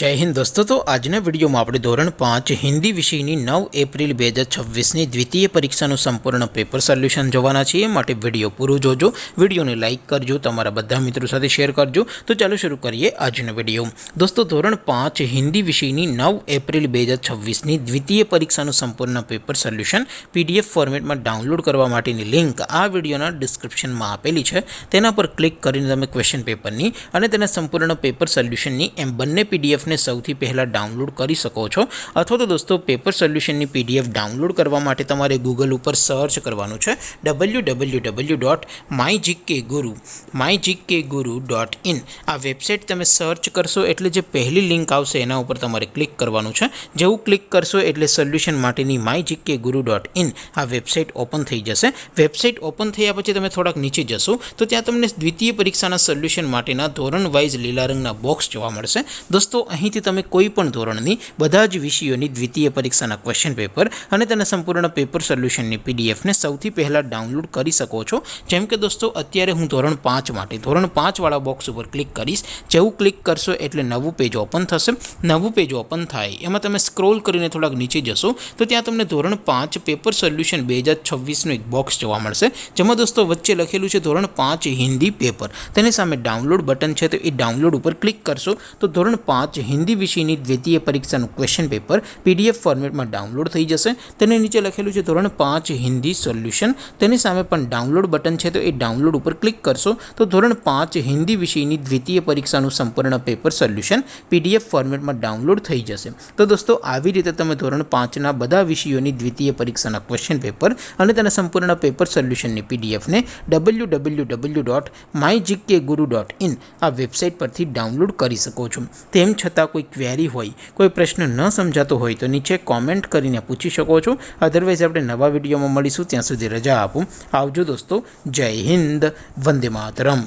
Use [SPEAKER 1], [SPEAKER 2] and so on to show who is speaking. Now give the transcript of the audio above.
[SPEAKER 1] जय हिंद दोस्तों। तो આજના વિડીયોમાં આપણે ધોરણ 5 હિન્દી વિષયની 9 એપ્રિલ 2026ની દ્વિતીય પરીક્ષાનું સંપૂર્ણ પેપર સોલ્યુશન જોવાના છીએ। માટે વિડીયો પૂરો જોજો, વિડીયોને લાઇક કરજો, તમારા બધા મિત્રો સાથે શેર કરજો। તો ચાલો શરૂ કરીએ આજનો વિડીયો। દોસ્તો ધોરણ 5 હિન્દી વિષયની 9 એપ્રિલ 2026ની દ્વિતીય પરીક્ષાનું સંપૂર્ણ પેપર સોલ્યુશન PDF ફોર્મેટમાં ડાઉનલોડ કરવા માટેની લિંક આ વિડીયોના ડિસ્ક્રિપ્શનમાં આપેલી છે। તેના પર ક્લિક કરીને તમે ક્વેશ્ચન પેપરની અને તેના સંપૂર્ણ પેપર સોલ્યુશનની એમ બંને PDF ने સૌથી પહેલા ડાઉનલોડ કરી શકો છો। અથવા તો દોસ્તો પેપર સોલ્યુશનની PDF ડાઉનલોડ કરવા માટે તમારે ગૂગલ ઉપર સર્ચ કરવાનું છે www.mygkguru.in। આ વેબસાઇટ તમે સર્ચ કરશો એટલે જે પહેલી લિંક આવશે એના ઉપર તમારે ક્લિક કરવાનું છે। જેવું ક્લિક કરશો એટલે સોલ્યુશન માટેની mygkguru.in આ વેબસાઇટ ઓપન થઈ જશે। વેબસાઇટ ઓપન થયા પછી તમે થોડાક નીચે જશો તો ત્યાં તમને દ્વિતીય પરીક્ષાના સોલ્યુશન માટેના ધોરણ વાઇઝ લીલા રંગના બોક્સ જોવા મળશે। દોસ્તો અહીંથી તમે કોઈ પણ ધોરણની બધા જ વિષયોની દ્વિતીય પરીક્ષાના ક્વેશ્ચન પેપર અને તેના સંપૂર્ણ પેપર સોલ્યુશનની PDF ને સૌથી પહેલાં ડાઉનલોડ કરી શકો છો। જેમ કે દોસ્તો અત્યારે હું ધોરણ 5 માટે ધોરણ 5 વાળા બોક્સ ઉપર ક્લિક કરીશ। જેવું ક્લિક કરશો એટલે નવું પેજ ઓપન થશે। નવું પેજ ઓપન થાય એમાં તમે સ્ક્રોલ કરીને થોડાક નીચે જશો તો ત્યાં તમને ધોરણ 5 પેપર સોલ્યુશન 2026નું એક બોક્સ જોવા મળશે। જેમાં દોસ્તો વચ્ચે લખેલું છે ધોરણ 5 હિન્દી પેપર। તેની સામે ડાઉનલોડ બટન છે તો એ ડાઉનલોડ ઉપર ક્લિક કરશો તો ધોરણ 5 હિન્દી વિષયની દ્વિતીય પરીક્ષાનું ક્વેશ્ચન પેપર PDF ફોર્મેટમાં ડાઉનલોડ થઈ જશે। તેની નીચે લખેલું છે ધોરણ 5 હિન્દી સોલ્યુશન। તેની સામે પણ ડાઉનલોડ બટન છે તો એ ડાઉનલોડ ઉપર ક્લિક કરશો તો ધોરણ 5 હિન્દી વિષયની દ્વિતીય પરીક્ષાનું સંપૂર્ણ પેપર સોલ્યુશન PDF ફોર્મેટમાં ડાઉનલોડ થઈ જશે। તો દોસ્તો આવી રીતે તમે ધોરણ 5ના બધા વિષયોની દ્વિતીય પરીક્ષાના ક્વેશ્ચન પેપર અને તેના સંપૂર્ણ પેપર સોલ્યુશનની PDF ને www.mygkguru.in આ વેબસાઇટ પરથી ડાઉનલોડ કરી શકો છો। તેમ છતાં કોઈ ક્વેરી હોય, કોઈ પ્રશ્ન ન સમજાતો હોય તો નીચે કોમેન્ટ કરીને પૂછી શકો છો। અધરવાઇઝ આપણે નવા વિડીયોમાં મળીશું, ત્યાં સુધી રજા આપો। આવજો દોસ્તો, જય હિન્દ, વંદે માતરમ।